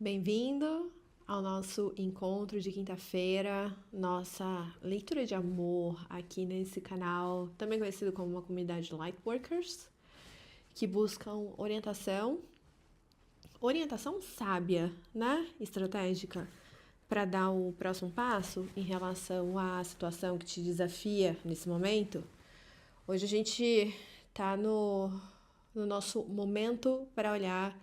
Bem-vindo ao nosso encontro de quinta-feira, nossa leitura de amor aqui nesse canal, também conhecido como uma comunidade de Lightworkers, que buscam orientação sábia, né? Estratégica, para dar o próximo passo em relação à situação que te desafia nesse momento. Hoje a gente está no nosso momento para olhar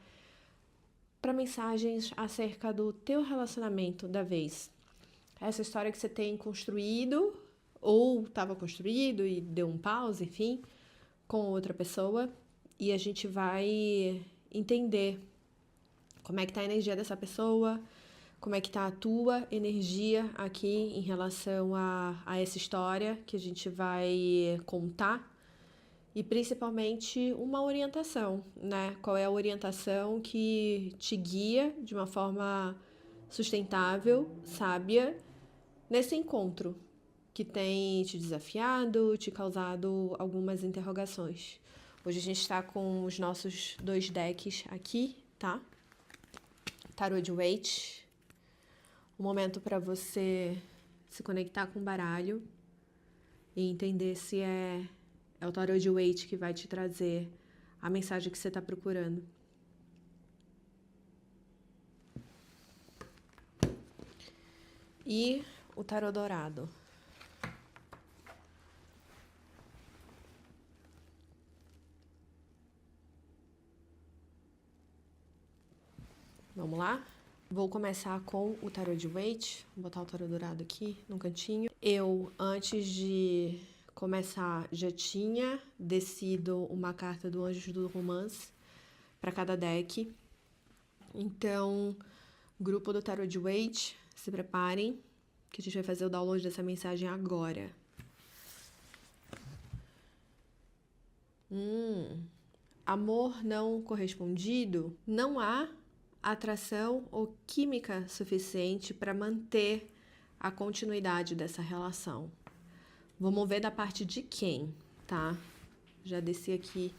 para mensagens acerca do teu relacionamento da vez. Essa história que você tem construído, ou estava construído e deu um pause, enfim, com outra pessoa. E a gente vai entender como é que tá a energia dessa pessoa, como é que tá a tua energia aqui em relação a essa história que a gente vai contar. E principalmente uma orientação, né? Qual é a orientação que te guia de uma forma sustentável, sábia, nesse encontro que tem te desafiado, te causado algumas interrogações. Hoje a gente está com os nossos 2 decks aqui, tá? Tarot de Waite. Um momento para você se conectar com o baralho e entender se é o Tarot de Waite que vai te trazer a mensagem que você está procurando. E o Tarot Dourado. Vamos lá? Vou começar com o Tarot de Waite. Vou botar o Tarot Dourado aqui no cantinho. Eu, antes de começar, já tinha descido uma carta do Anjos do Romance para cada deck. Então, grupo do Tarot de Waite, se preparem, que a gente vai fazer o download dessa mensagem agora. Amor não correspondido, não há atração ou química suficiente para manter a continuidade dessa relação. Vamos ver da parte de quem, tá? Já desci aqui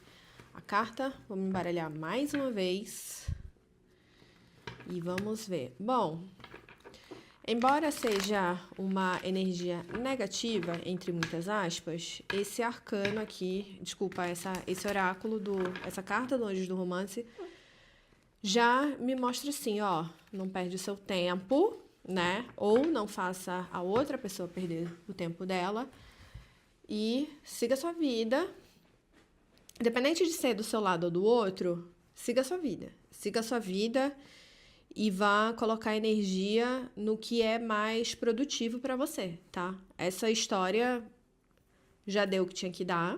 a carta, vamos embaralhar mais uma vez e vamos ver. Bom, embora seja uma energia negativa, entre muitas aspas, esse arcano aqui, desculpa, esse oráculo, essa carta do Anjos do Romance, já me mostra assim, ó, não perde o seu tempo, né? Ou não faça a outra pessoa perder o tempo dela e siga a sua vida. Independente de ser do seu lado ou do outro, siga a sua vida. Siga a sua vida e vá colocar energia no que é mais produtivo para você, tá? Essa história já deu o que tinha que dar,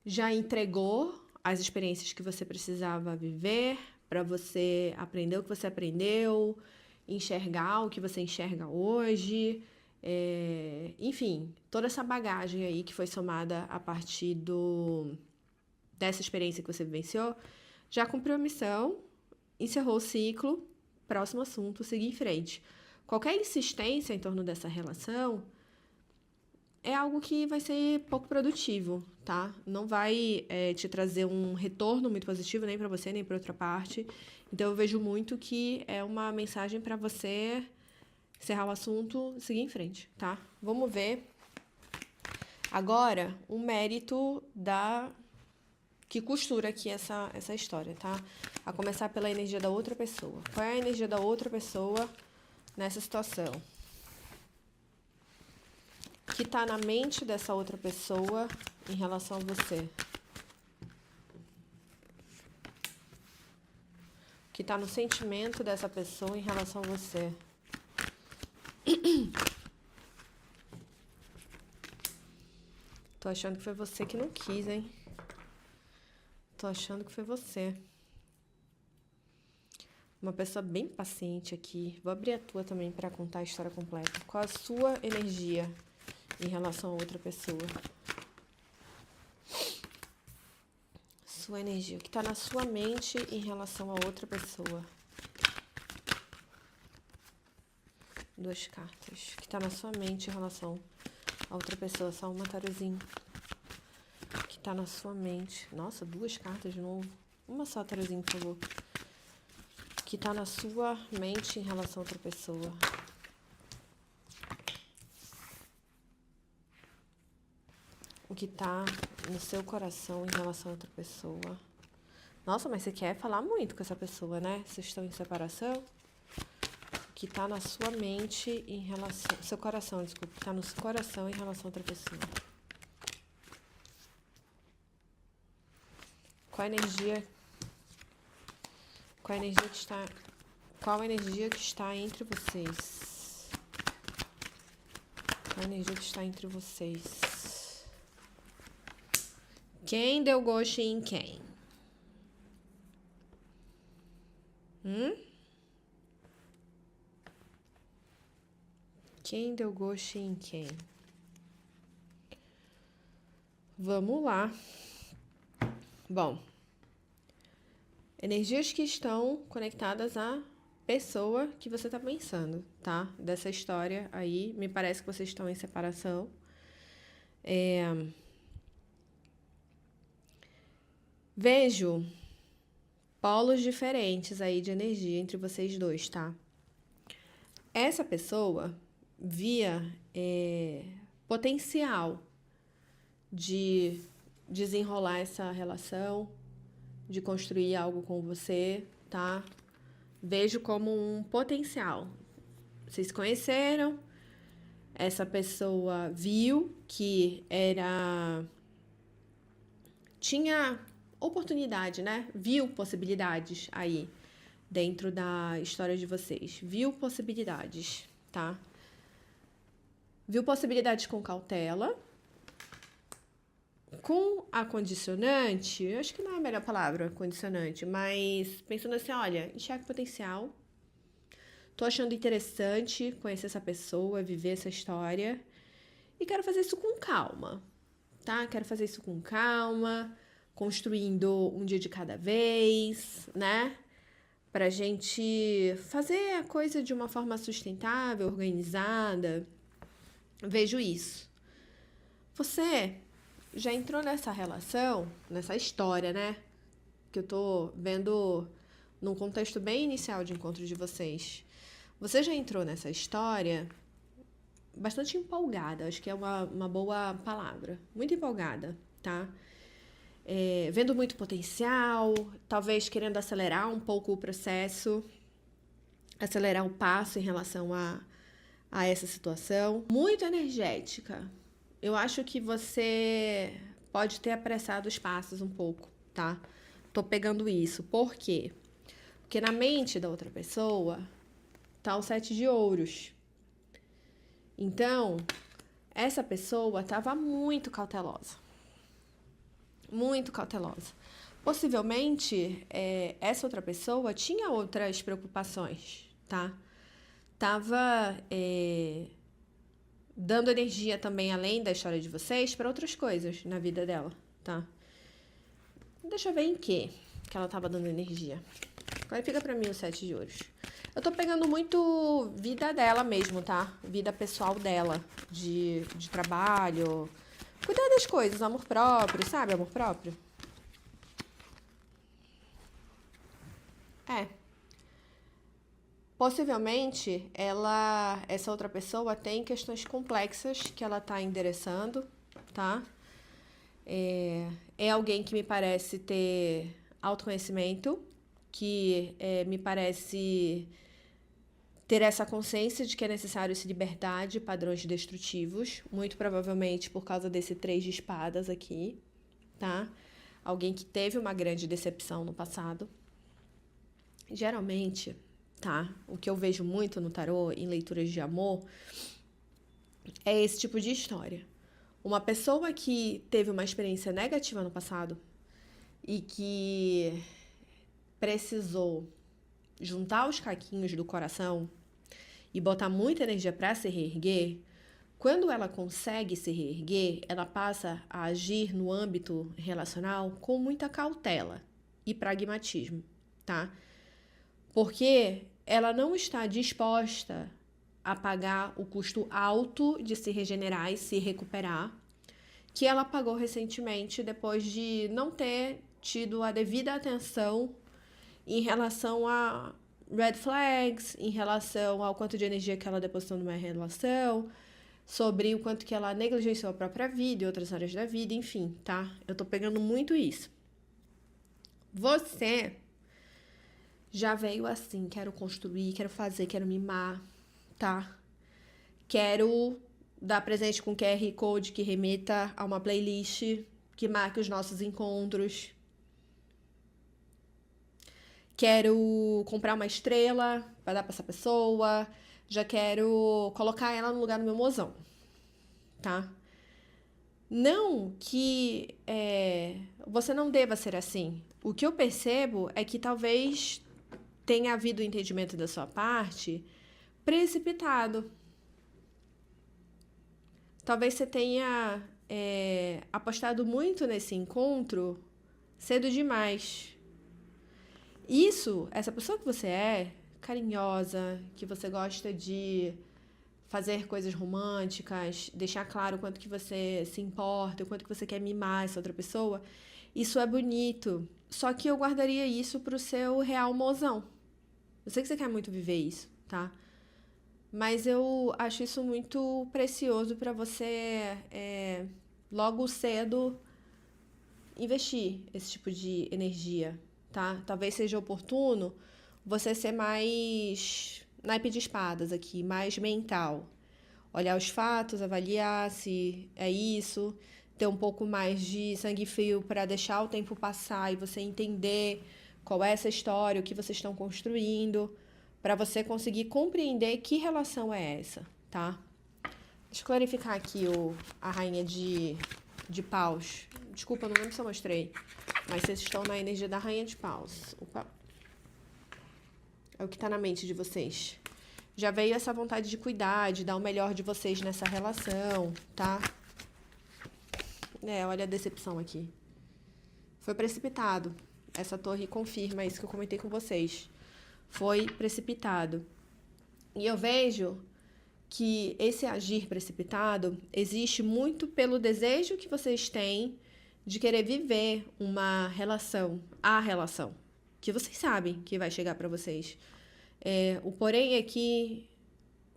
já entregou as experiências que você precisava viver para você aprender o que você aprendeu, enxergar o que você enxerga hoje, enfim, toda essa bagagem aí que foi somada a partir dessa experiência que você vivenciou, já cumpriu a missão, encerrou o ciclo, próximo assunto, seguir em frente. Qualquer insistência em torno dessa relação é algo que vai ser pouco produtivo, tá? Não vai te trazer um retorno muito positivo nem para você, nem para outra parte. Então, eu vejo muito que é uma mensagem para você encerrar o assunto, seguir em frente, tá? Vamos ver agora o mérito que costura aqui essa história, tá? A começar pela energia da outra pessoa. Qual é a energia da outra pessoa nessa situação? O que tá na mente dessa outra pessoa em relação a você? O que tá no sentimento dessa pessoa em relação a você? Tô achando que foi você que não quis, hein? Tô achando que foi você. Uma pessoa bem paciente aqui. Vou abrir a tua também para contar a história completa. Qual a sua energia em relação a outra pessoa? Sua energia. O que está na sua mente em relação a outra pessoa? 2 cartas. O que está na sua mente em relação a outra pessoa? Só uma tarozinho. O que está na sua mente? Nossa, 2 cartas de novo. Uma só tarozinho, por favor. que tá na sua mente em relação a outra pessoa. O que tá no seu coração em relação a outra pessoa. Nossa, mas você quer falar muito com essa pessoa, né? Vocês estão em separação? O que tá na sua mente em relação... Seu coração, desculpa. O que tá no seu coração em relação a outra pessoa. Qual a energia... Qual a energia que está... Qual a energia que está entre vocês? Qual a energia que está entre vocês? Quem deu gosto em quem? Quem deu gosto em quem? Vamos lá. Bom, energias que estão conectadas à pessoa que você está pensando, tá? Dessa história aí, me parece que vocês estão em separação. Vejo polos diferentes aí de energia entre vocês dois, tá? Essa pessoa via potencial de desenrolar essa relação, de construir algo com você, tá? Vejo como um potencial. Vocês se conheceram, essa pessoa viu que tinha oportunidade, né? Viu possibilidades aí dentro da história de vocês. Viu possibilidades, tá? Viu possibilidades com cautela. Com a condicionante, eu acho que não é a melhor palavra, condicionante, mas pensando assim, olha, enxerga o potencial. Tô achando interessante conhecer essa pessoa, viver essa história. E quero fazer isso com calma, tá? Quero fazer isso com calma, construindo um dia de cada vez, né? Pra gente fazer a coisa de uma forma sustentável, organizada. Vejo isso. Você já entrou nessa relação, nessa história, né? Que eu tô vendo num contexto bem inicial de encontro de vocês. Você já entrou nessa história bastante empolgada, acho que é uma boa palavra. Muito empolgada, tá? Vendo muito potencial, talvez querendo acelerar um pouco o processo, acelerar o passo em relação a essa situação. Muito energética. Eu acho que você pode ter apressado os passos um pouco, tá? Tô pegando isso. Por quê? Porque na mente da outra pessoa tá o 7 de ouros. Então, essa pessoa estava muito cautelosa. Muito cautelosa. Possivelmente, essa outra pessoa tinha outras preocupações, tá? Tava dando energia também, além da história de vocês, para outras coisas na vida dela, tá? Deixa eu ver em que ela tava dando energia. Agora fica pra mim o 7 de ouros. Eu tô pegando muito vida dela mesmo, tá? Vida pessoal dela, de trabalho. Cuidar das coisas, amor próprio, sabe? Amor próprio. Possivelmente, essa outra pessoa tem questões complexas que ela tá endereçando, tá? É alguém que me parece ter autoconhecimento, que me parece ter essa consciência de que é necessário se libertar de padrões destrutivos, muito provavelmente por causa desse 3 de espadas aqui, tá? Alguém que teve uma grande decepção no passado. Geralmente, tá? O que eu vejo muito no tarô, em leituras de amor, é esse tipo de história. Uma pessoa que teve uma experiência negativa no passado e que precisou juntar os caquinhos do coração e botar muita energia para se reerguer, quando ela consegue se reerguer, ela passa a agir no âmbito relacional com muita cautela e pragmatismo, tá? Porque ela não está disposta a pagar o custo alto de se regenerar e se recuperar, que ela pagou recentemente depois de não ter tido a devida atenção em relação a red flags em relação ao quanto de energia que ela depositou numa relação, sobre o quanto que ela negligenciou a própria vida e outras áreas da vida, enfim, tá? Eu tô pegando muito isso. Você já veio assim, quero construir, quero fazer, quero mimar, tá? Quero dar presente com QR Code que remeta a uma playlist que marque os nossos encontros. Quero comprar uma estrela para dar para essa pessoa. Já quero colocar ela no lugar do meu mozão, tá? Não que você não deva ser assim. O que eu percebo é que talvez tenha havido um entendimento da sua parte precipitado. Talvez você tenha apostado muito nesse encontro cedo demais. Isso, essa pessoa que você é, carinhosa, que você gosta de fazer coisas românticas, deixar claro o quanto que você se importa, o quanto que você quer mimar essa outra pessoa, isso é bonito. Só que eu guardaria isso pro seu real mozão. Eu sei que você quer muito viver isso, tá? Mas eu acho isso muito precioso para você logo cedo investir esse tipo de energia, tá? Talvez seja oportuno você ser mais naipe de espadas aqui, mais mental. Olhar os fatos, avaliar se é isso, ter um pouco mais de sangue frio para deixar o tempo passar e você entender qual é essa história, o que vocês estão construindo, para você conseguir compreender que relação é essa, tá? Deixa eu clarificar aqui a rainha de paus. Desculpa, não lembro se eu mostrei, mas vocês estão na energia da rainha de paus. Opa. É o que tá na mente de vocês. Já veio essa vontade de cuidar, de dar o melhor de vocês nessa relação, tá? Olha a decepção aqui. Foi precipitado. Essa torre confirma isso que eu comentei com vocês. Foi precipitado. E eu vejo que esse agir precipitado existe muito pelo desejo que vocês têm de querer viver uma relação, a relação, que vocês sabem que vai chegar para vocês. O porém é que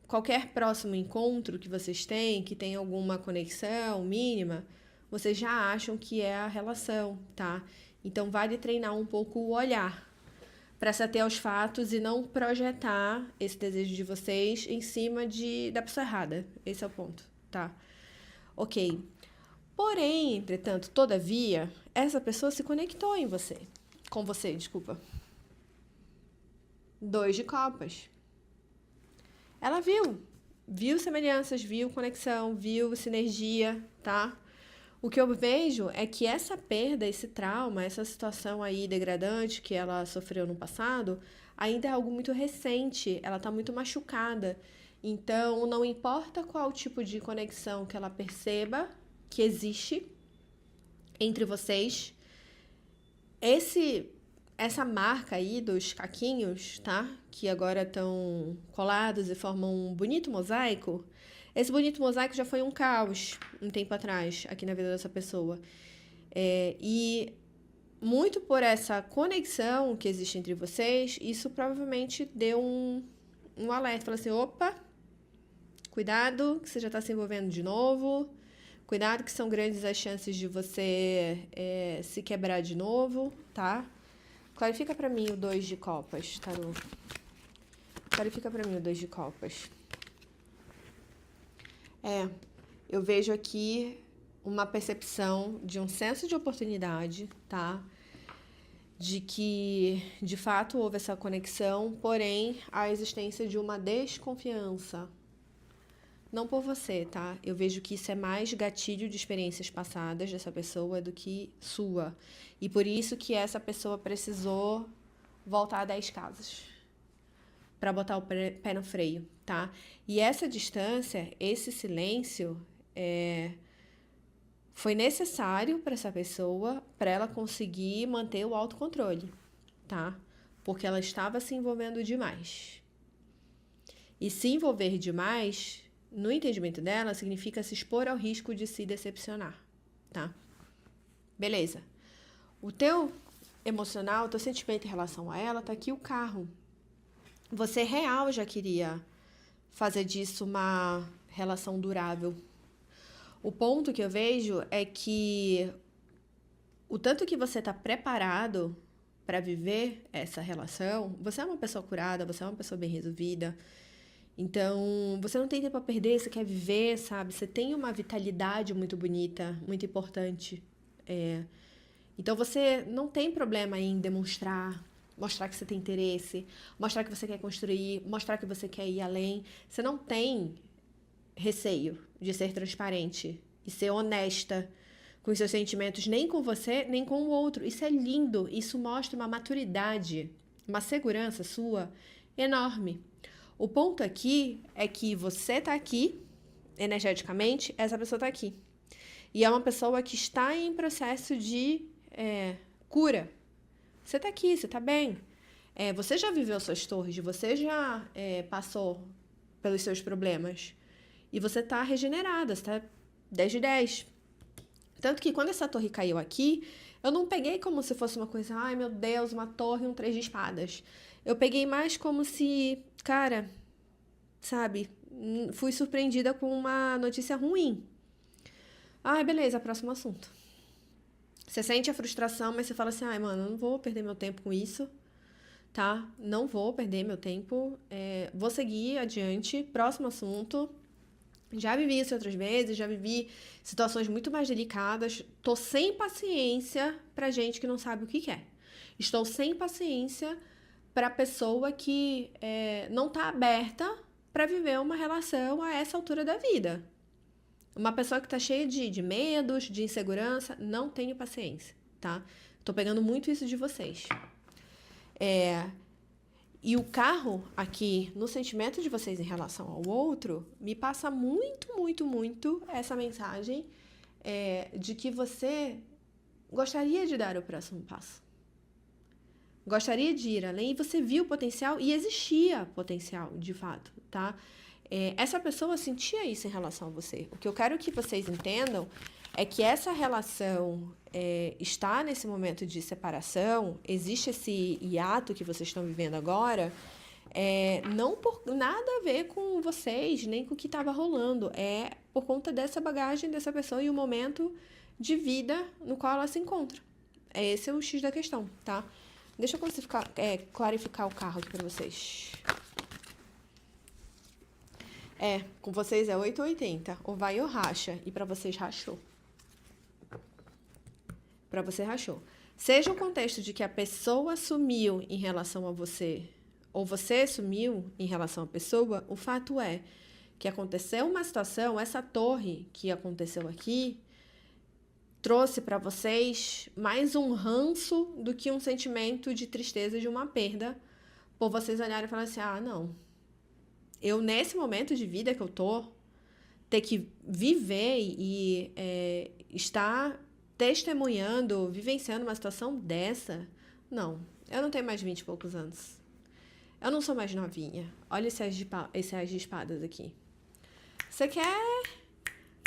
qualquer próximo encontro que vocês têm, que tem alguma conexão mínima, vocês já acham que é a relação, tá? Então, vale treinar um pouco o olhar para se ater aos fatos e não projetar esse desejo de vocês em cima da pessoa errada. Esse é o ponto, tá? Ok. Porém, entretanto, todavia, essa pessoa se conectou com você, desculpa. 2 de copas. Ela viu semelhanças, viu conexão, viu sinergia, tá? O que eu vejo é que essa perda, esse trauma, essa situação aí degradante que ela sofreu no passado, ainda é algo muito recente, ela tá muito machucada. Então, não importa qual tipo de conexão que ela perceba que existe entre vocês, essa marca aí dos caquinhos, tá? Que agora estão colados e formam um bonito mosaico. Esse bonito mosaico já foi um caos um tempo atrás aqui na vida dessa pessoa. E muito por essa conexão que existe entre vocês, isso provavelmente deu um alerta. Falou assim, opa, cuidado que você já está se envolvendo de novo. Cuidado que são grandes as chances de você se quebrar de novo, tá? Clarifica pra mim o 2 de copas, tarô. Clarifica pra mim o 2 de copas. Eu vejo aqui uma percepção de um senso de oportunidade, tá? De que, de fato, houve essa conexão, porém, a existência de uma desconfiança. Não por você, tá? Eu vejo que isso é mais gatilho de experiências passadas dessa pessoa do que sua. E por isso que essa pessoa precisou voltar 10 casas para botar o pé no freio, tá? E essa distância, esse silêncio, foi necessário para essa pessoa, para ela conseguir manter o autocontrole, tá? Porque ela estava se envolvendo demais. E se envolver demais, no entendimento dela, significa se expor ao risco de se decepcionar, tá? Beleza. O teu emocional, o teu sentimento em relação a ela, tá aqui o carro. você real já queria fazer disso uma relação durável. O ponto que eu vejo é que o tanto que você está preparado para viver essa relação, você é uma pessoa curada, você é uma pessoa bem resolvida. Então, você não tem tempo a perder, você quer viver, sabe? Você tem uma vitalidade muito bonita, muito importante. Então, você não tem problema em demonstrar, mostrar que você tem interesse, mostrar que você quer construir, mostrar que você quer ir além. Você não tem receio de ser transparente e ser honesta com os seus sentimentos, nem com você, nem com o outro. Isso é lindo, isso mostra uma maturidade, uma segurança sua enorme. O ponto aqui é que você está aqui, energeticamente, essa pessoa está aqui. E é uma pessoa que está em processo de cura. Você está aqui, você está bem. Você já viveu suas torres, você já passou pelos seus problemas. E você está regenerada, você está 10 de 10. Tanto que quando essa torre caiu aqui, eu não peguei como se fosse uma coisa, ai meu Deus, uma torre e um 3 de espadas. Eu peguei mais como se, cara, sabe, fui surpreendida com uma notícia ruim. Ai, beleza, próximo assunto. Você sente a frustração, mas você fala assim, ai mano, eu não vou perder meu tempo com isso, tá? Não vou perder meu tempo, vou seguir adiante, próximo assunto. Já vivi isso outras vezes, já vivi situações muito mais delicadas. Tô sem paciência pra gente que não sabe o que quer. Estou sem paciência pra pessoa que não tá aberta pra viver uma relação a essa altura da vida. Uma pessoa que tá cheia de medos, de insegurança, não tenho paciência, tá? Tô pegando muito isso de vocês. E o carro aqui, no sentimento de vocês em relação ao outro, me passa muito, muito, muito essa mensagem de que você gostaria de dar o próximo passo. Gostaria de ir além e você viu o potencial e existia potencial, de fato, tá? Essa pessoa sentia isso em relação a você. O que eu quero que vocês entendam é que essa relação está nesse momento de separação, existe esse hiato que vocês estão vivendo agora, não por nada a ver com vocês, nem com o que estava rolando, é por conta dessa bagagem dessa pessoa e o momento de vida no qual ela se encontra. Esse é o X da questão, tá? Deixa eu clarificar o carro aqui para vocês. Com vocês é 8 ou 80, ou vai ou racha, e para vocês rachou. Para você rachou. Seja o contexto de que a pessoa sumiu em relação a você, ou você sumiu em relação à pessoa, o fato é que aconteceu uma situação, essa torre que aconteceu aqui, trouxe para vocês mais um ranço do que um sentimento de tristeza de uma perda, por vocês olharem e falarem assim, não, eu nesse momento de vida que eu tô, ter que viver e estar testemunhando, vivenciando uma situação dessa, não, eu não tenho mais 20 e poucos anos. Eu não sou mais novinha. Olha esse as de espadas aqui. Você quer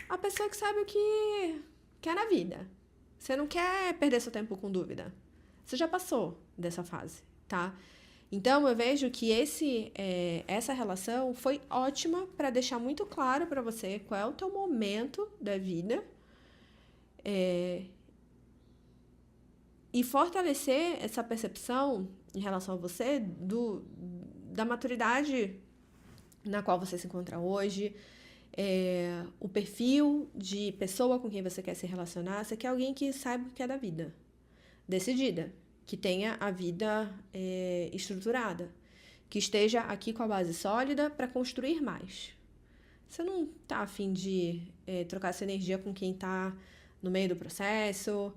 a pessoa que sabe o que quer na vida. Você não quer perder seu tempo com dúvida. Você já passou dessa fase, tá? Então, eu vejo que essa relação foi ótima para deixar muito claro para você qual é o teu momento da vida e fortalecer essa percepção em relação a você da maturidade na qual você se encontra hoje, o perfil de pessoa com quem você quer se relacionar. Você quer alguém que saiba o que é da vida, decidida, que tenha a vida estruturada, que esteja aqui com a base sólida para construir mais. Você não tá a fim de trocar essa energia com quem tá no meio do processo,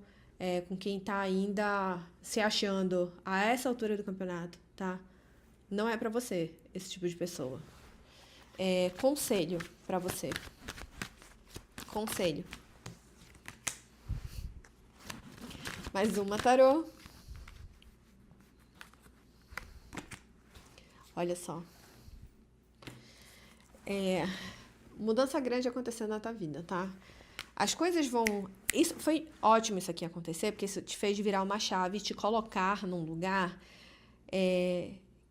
com quem tá ainda se achando a essa altura do campeonato, tá? Não é para você esse tipo de pessoa. Conselho para você. Conselho. Mais uma tarô. Olha só. Mudança grande acontecendo na tua vida, tá? As coisas vão... Isso foi ótimo isso aqui acontecer, porque isso te fez virar uma chave e te colocar num lugar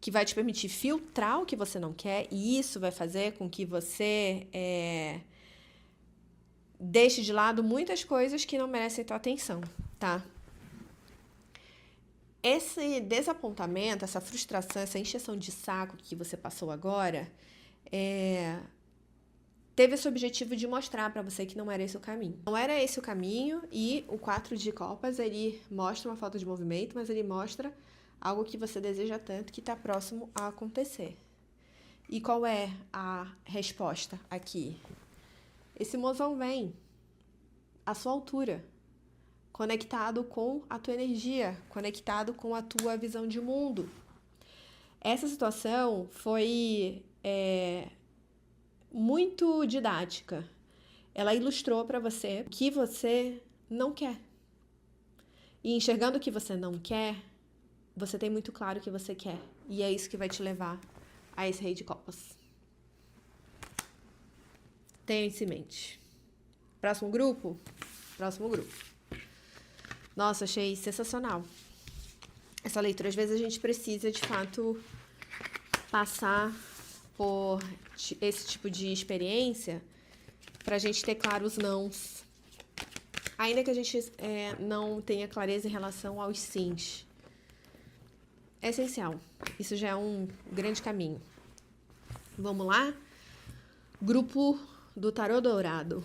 que vai te permitir filtrar o que você não quer, e isso vai fazer com que você deixe de lado muitas coisas que não merecem tua atenção, tá? Esse desapontamento, essa frustração, essa encheção de saco que você passou agora, teve esse objetivo de mostrar para você que não era esse o caminho. Não era esse o caminho, e o 4 de copas, ele mostra uma falta de movimento, mas ele mostra algo que você deseja tanto, que está próximo a acontecer. E qual é a resposta aqui? Esse mozão vem à sua altura, conectado com a tua energia, conectado com a tua visão de mundo. Essa situação foi muito didática. Ela ilustrou para você o que você não quer. E enxergando o que você não quer, você tem muito claro o que você quer. E é isso que vai te levar a esse Rei de Copas. Tenha isso em mente. Próximo grupo? Próximo grupo. Nossa, achei sensacional essa leitura. Às vezes a gente precisa, de fato, passar por esse tipo de experiência pra gente ter claro os nãos. Ainda que a gente não tenha clareza em relação aos sims. É essencial. Isso já é um grande caminho. Vamos lá? Grupo do Tarô Dourado.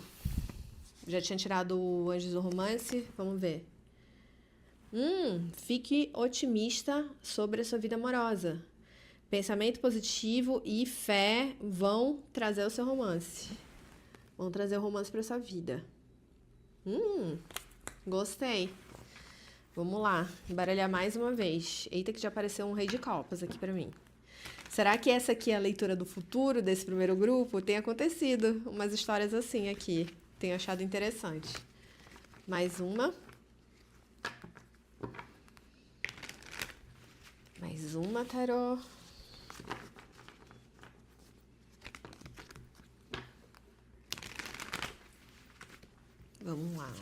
Já tinha tirado o Anjos do Romance. Vamos ver. Fique otimista sobre a sua vida amorosa. Pensamento positivo e fé vão trazer o seu romance. Vão trazer o romance para sua vida. Gostei. Vamos lá, embaralhar mais uma vez. Eita, que já apareceu um Rei de Copas aqui pra mim. Será que essa aqui é a leitura do futuro desse primeiro grupo? Tem acontecido umas histórias assim aqui. Tenho achado interessante. Mais uma. Mais uma, tarô. Vamos lá.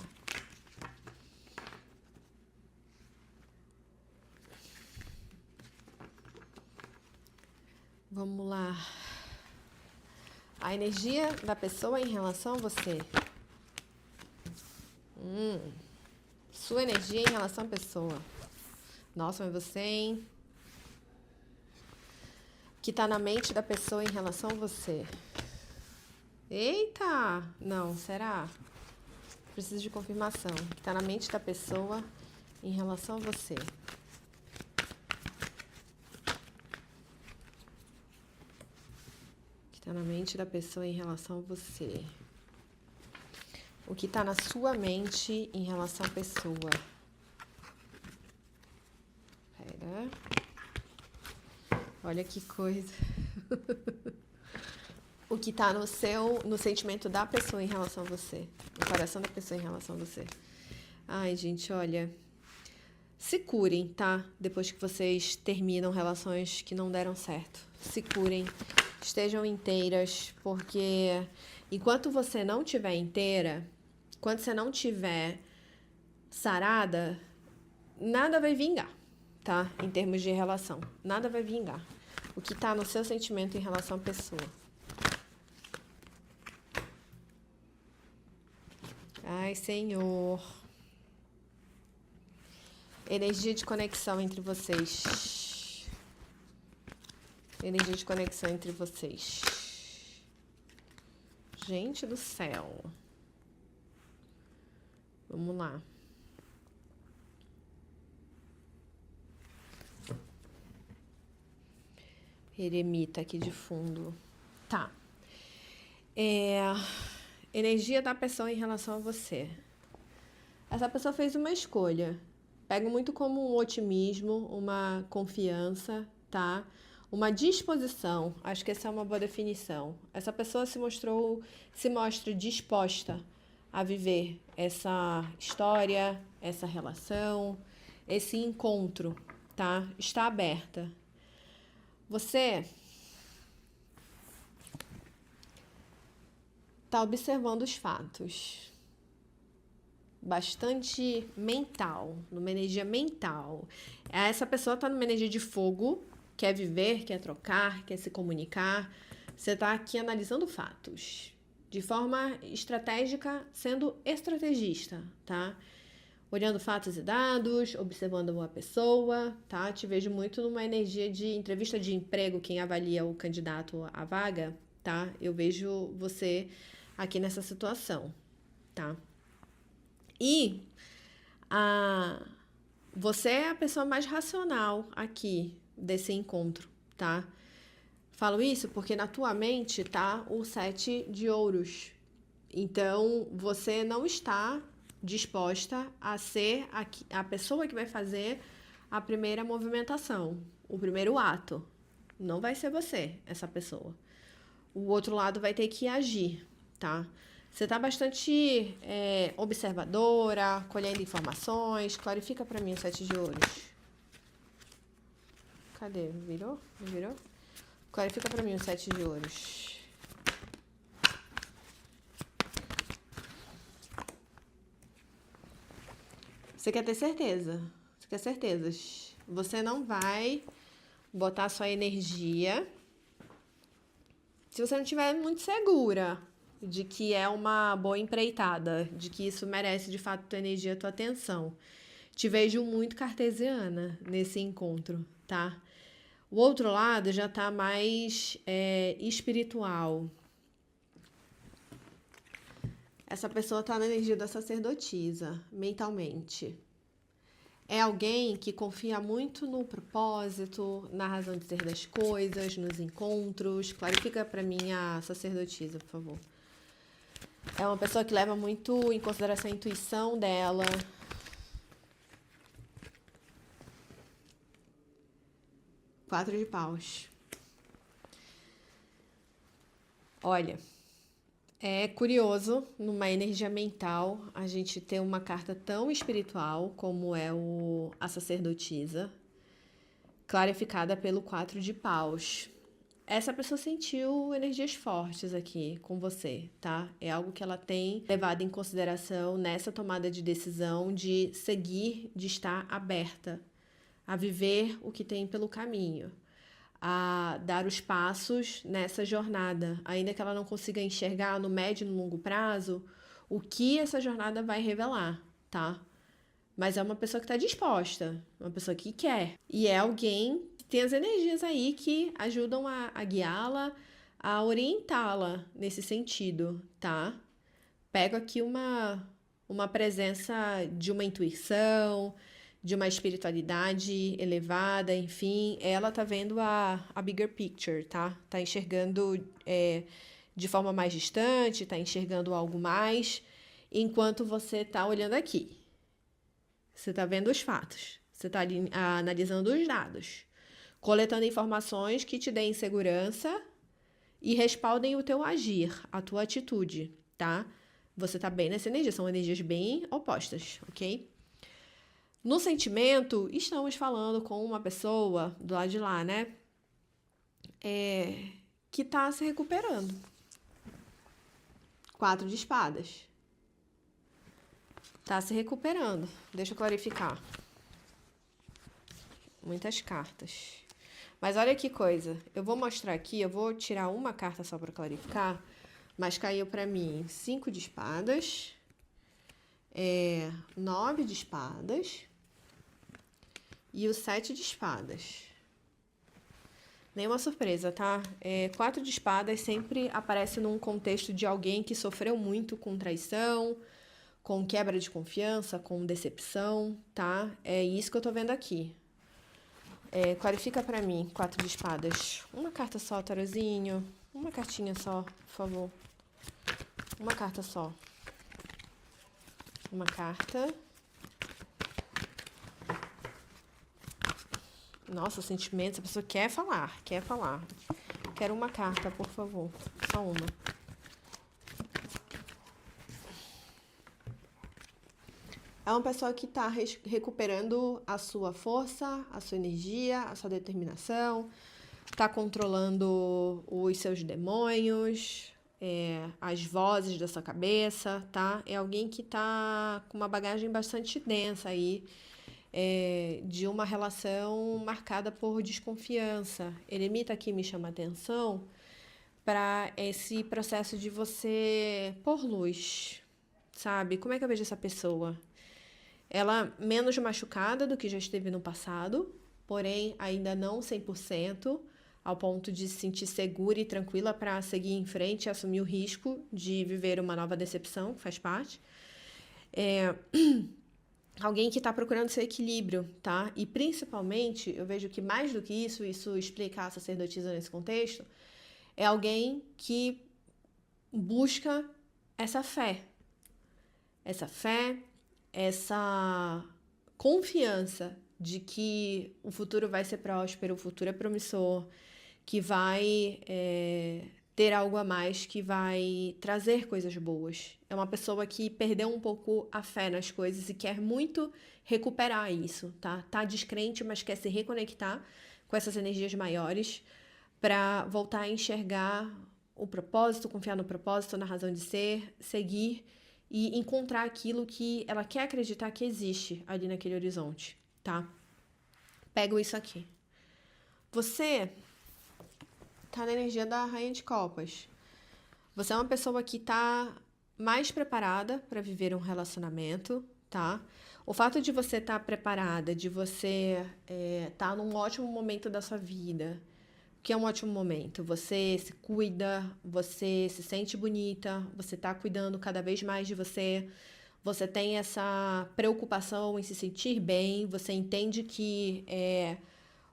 Vamos lá. A energia da pessoa em relação a você. Sua energia em relação à pessoa. Nossa, mas você, hein? Que tá na mente da pessoa em relação a você. Eita! Não, será? Preciso de confirmação. Que tá na mente da pessoa em relação a você. Que tá na mente da pessoa em relação a você. O que tá na sua mente em relação à pessoa. Pera. Olha que coisa. O que tá no sentimento da pessoa em relação a você. No coração da pessoa em relação a você. Ai, gente, olha. Se curem, tá? Depois que vocês terminam relações que não deram certo. Se curem. Estejam inteiras, porque enquanto você não estiver inteira, enquanto você não estiver sarada, nada vai vingar, tá? Em termos de relação. Nada vai vingar. O que tá no seu sentimento em relação à pessoa. Ai, Senhor. Energia de conexão entre vocês. Energia de conexão entre vocês. Gente do céu. Vamos lá. Eremita aqui de fundo. Tá. Energia da pessoa em relação a você. Essa pessoa fez uma escolha. Pego muito como um otimismo, uma confiança, tá? Uma disposição. Acho que essa é uma boa definição. Essa pessoa se mostra disposta a viver essa história, essa relação, esse encontro, tá? Está aberta. Você tá observando os fatos. Bastante mental, numa energia mental. Essa pessoa tá numa energia de fogo, quer viver, quer trocar, quer se comunicar. Você está aqui analisando fatos de forma estratégica, sendo estrategista, tá? Olhando fatos e dados, observando uma pessoa, tá? Te vejo muito numa energia de entrevista de emprego, quem avalia o candidato à vaga, tá? Eu vejo você aqui nessa situação, tá? E você é a pessoa mais racional aqui desse encontro, tá? Falo isso porque na tua mente tá o 7 de ouros. Então, você não está disposta a ser a pessoa que vai fazer a primeira movimentação, o primeiro ato. Não vai ser você, essa pessoa. O outro lado vai ter que agir, tá? Você tá bastante observadora, colhendo informações. Clarifica pra mim o 7 de ouros. Cadê? Virou? Não virou? Clarifica pra mim o 7 de ouros. Você quer ter certeza. Você quer certezas. Você não vai botar sua energia se você não estiver muito segura de que é uma boa empreitada, de que isso merece de fato tua energia, tua atenção. Te vejo muito cartesiana nesse encontro, tá? O outro lado já tá mais espiritual. Essa pessoa tá na energia da sacerdotisa, mentalmente. É alguém que confia muito no propósito, na razão de ser das coisas, nos encontros. Clarifica pra mim a sacerdotisa, por favor. É uma pessoa que leva muito em consideração a intuição dela. Quatro de paus. Olha, é curioso, numa energia mental, a gente ter uma carta tão espiritual como é a sacerdotisa, clarificada pelo 4 de paus. Essa pessoa sentiu energias fortes aqui com você, tá? É algo que ela tem levado em consideração nessa tomada de decisão de seguir, de estar aberta a viver o que tem pelo caminho, a dar os passos nessa jornada, ainda que ela não consiga enxergar no médio e no longo prazo o que essa jornada vai revelar, tá? Mas é uma pessoa que está disposta, uma pessoa que quer. E é alguém que tem as energias aí que ajudam a guiá-la, a orientá-la nesse sentido, tá? Pego aqui uma presença de uma intuição, de uma espiritualidade elevada, enfim, ela tá vendo a bigger picture, tá? Tá enxergando de forma mais distante, tá enxergando algo mais, enquanto você tá olhando aqui. Você tá vendo os fatos, você tá analisando os dados, coletando informações que te deem segurança e respaldem o teu agir, a tua atitude, tá? Você tá bem nessa energia, são energias bem opostas, ok? No sentimento, estamos falando com uma pessoa do lado de lá, né? Que tá se recuperando. 4 de espadas. Tá se recuperando. Deixa eu clarificar. Muitas cartas. Mas olha que coisa. Eu vou mostrar aqui, eu vou tirar uma carta só para clarificar, mas caiu para mim 5 de espadas, 9 de espadas e o 7 de espadas. Nenhuma surpresa, tá? 4 de espadas sempre aparece num contexto de alguém que sofreu muito com traição, com quebra de confiança, com decepção, tá? É isso que eu tô vendo aqui. Clarifica pra mim, 4 de espadas. Uma carta só, tarozinho. Uma cartinha só, por favor. Uma carta só. Uma carta. Nossa, sentimentos, a pessoa quer falar, quer falar. Quero uma carta, por favor. Só uma. É uma pessoa que está recuperando a sua força, a sua energia, a sua determinação, está controlando os seus demônios, as vozes da sua cabeça, tá? É alguém que está com uma bagagem bastante densa aí, de uma relação marcada por desconfiança. Eremita aqui me chama a atenção para esse processo de você pôr luz, sabe? Como é que eu vejo essa pessoa? Ela menos machucada do que já esteve no passado, porém ainda não 100%, ao ponto de se sentir segura e tranquila para seguir em frente e assumir o risco de viver uma nova decepção, que faz parte. Alguém que está procurando seu equilíbrio, tá? E principalmente, eu vejo que mais do que isso explica a sacerdotisa nesse contexto, é alguém que busca essa fé, essa confiança de que o futuro vai ser próspero, o futuro é promissor, que vai ter algo a mais, que vai trazer coisas boas. É uma pessoa que perdeu um pouco a fé nas coisas e quer muito recuperar isso, tá? Tá descrente, mas quer se reconectar com essas energias maiores para voltar a enxergar o propósito, confiar no propósito, na razão de ser, seguir e encontrar aquilo que ela quer acreditar que existe ali naquele horizonte, tá? Pego isso aqui. Você tá na energia da Rainha de Copas. Você é uma pessoa que tá mais preparada para viver um relacionamento, tá? O fato de você estar preparada, de você tá num ótimo momento da sua vida, que é um ótimo momento. Você se cuida, você se sente bonita, você tá cuidando cada vez mais de você, você tem essa preocupação em se sentir bem, você entende que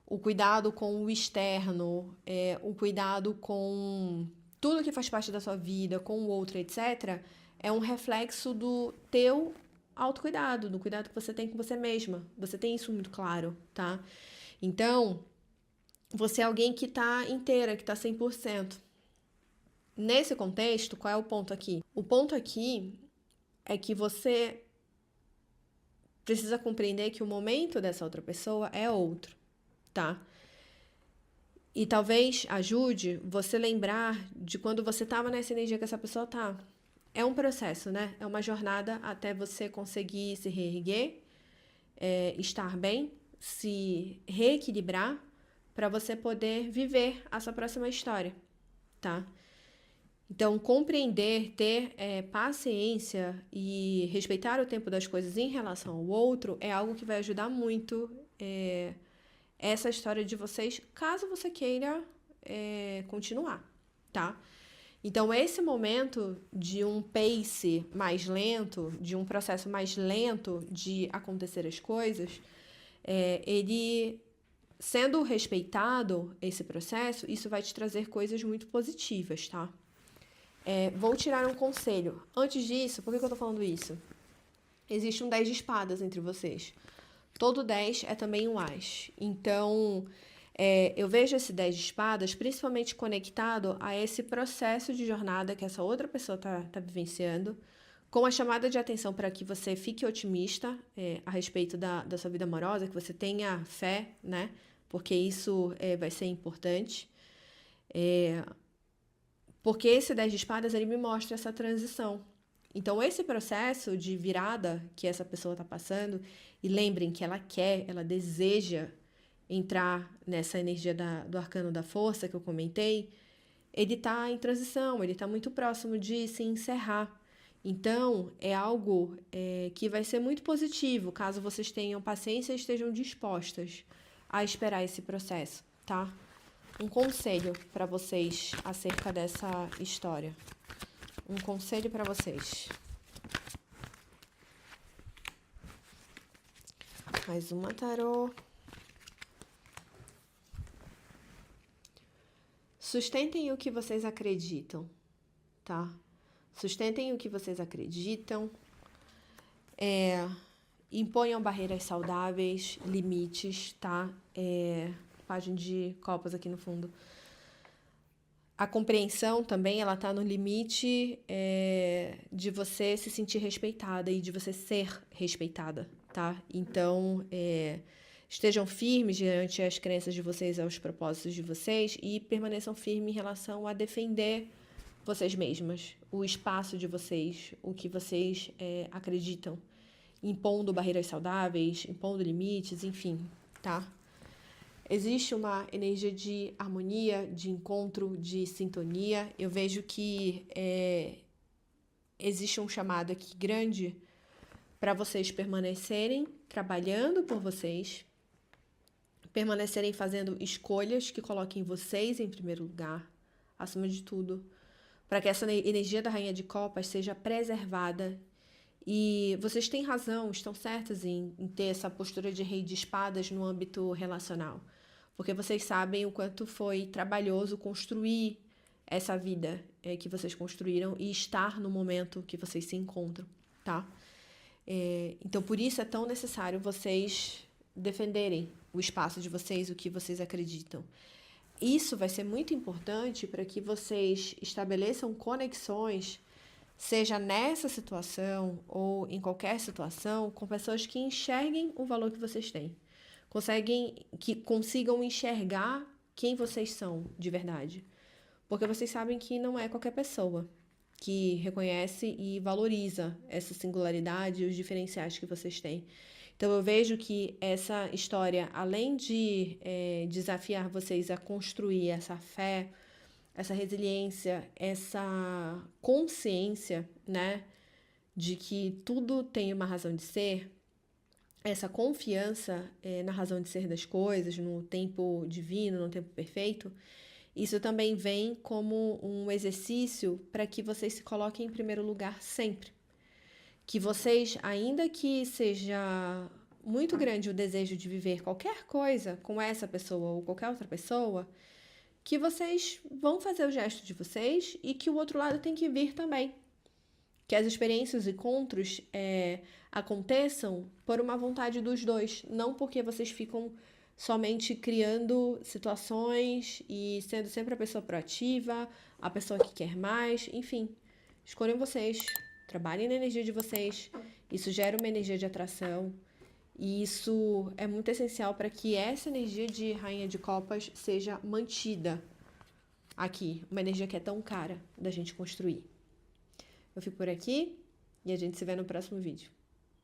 o cuidado com o externo, o cuidado com tudo que faz parte da sua vida, com o outro, etc., é um reflexo do teu autocuidado, do cuidado que você tem com você mesma. Você tem isso muito claro, tá? Então, você é alguém que tá inteira, que tá 100%. Nesse contexto, qual é o ponto aqui? O ponto aqui é que você precisa compreender que o momento dessa outra pessoa é outro, tá? E talvez ajude você lembrar de quando você estava nessa energia que essa pessoa tá. É um processo, né? É uma jornada até você conseguir se reerguer, estar bem, se reequilibrar para você poder viver a sua próxima história, tá? Então, compreender, ter paciência e respeitar o tempo das coisas em relação ao outro é algo que vai ajudar muito essa história de vocês, caso você queira continuar, tá? Então, esse momento de um pace mais lento, de um processo mais lento de acontecer as coisas, ele sendo respeitado, esse processo, isso vai te trazer coisas muito positivas, tá? Vou tirar um conselho. Antes disso, por que eu tô falando isso? Existe um 10 de espadas entre vocês. Todo 10 é também um as. Então, eu vejo esse 10 de espadas principalmente conectado a esse processo de jornada que essa outra pessoa tá vivenciando, com a chamada de atenção para que você fique otimista a respeito da sua vida amorosa, que você tenha fé, né? Porque isso vai ser importante. Porque esse 10 de espadas, ele me mostra essa transição. Então, esse processo de virada que essa pessoa está passando, e lembrem que ela quer, ela deseja entrar nessa energia do arcano da força que eu comentei, ele está em transição, ele está muito próximo de se encerrar. Então, é algo que vai ser muito positivo, caso vocês tenham paciência e estejam dispostas a esperar esse processo, tá? Um conselho para vocês acerca dessa história. Um conselho para vocês. Mais uma tarô. Sustentem o que vocês acreditam, tá? Sustentem o que vocês acreditam. Imponham barreiras saudáveis, limites, tá? Página de copas aqui no fundo. A compreensão também, ela tá no limite de você se sentir respeitada e de você ser respeitada, tá? Então, estejam firmes diante as crenças de vocês, aos propósitos de vocês e permaneçam firmes em relação a defender vocês mesmas, o espaço de vocês, o que vocês acreditam. impondo barreiras saudáveis, impondo limites, enfim, tá? Existe uma energia de harmonia, de encontro, de sintonia. Eu vejo que existe um chamado aqui grande para vocês permanecerem trabalhando por vocês, permanecerem fazendo escolhas que coloquem vocês em primeiro lugar, acima de tudo, para que essa energia da Rainha de Copas seja preservada. E vocês têm razão, estão certas em ter essa postura de Rei de Espadas no âmbito relacional, porque vocês sabem o quanto foi trabalhoso construir essa vida que vocês construíram e estar no momento que vocês se encontram, tá? Então, por isso é tão necessário vocês defenderem o espaço de vocês, o que vocês acreditam. Isso vai ser muito importante para que vocês estabeleçam conexões, seja nessa situação ou em qualquer situação, com pessoas que enxerguem o valor que vocês têm. Que consigam enxergar quem vocês são de verdade. Porque vocês sabem que não é qualquer pessoa que reconhece e valoriza essa singularidade e os diferenciais que vocês têm. Então, eu vejo que essa história, além de desafiar vocês a construir essa fé, essa resiliência, essa consciência, né, de que tudo tem uma razão de ser, essa confiança na razão de ser das coisas, no tempo divino, no tempo perfeito, isso também vem como um exercício para que vocês se coloquem em primeiro lugar sempre. Que vocês, ainda que seja muito grande o desejo de viver qualquer coisa com essa pessoa ou qualquer outra pessoa, que vocês vão fazer o gesto de vocês e que o outro lado tem que vir também. Que as experiências e encontros aconteçam por uma vontade dos dois, não porque vocês ficam somente criando situações e sendo sempre a pessoa proativa, a pessoa que quer mais, enfim. Escolham vocês, trabalhem na energia de vocês, isso gera uma energia de atração e isso é muito essencial para que essa energia de Rainha de Copas seja mantida aqui, uma energia que é tão cara da gente construir. Eu fico por aqui e a gente se vê no próximo vídeo.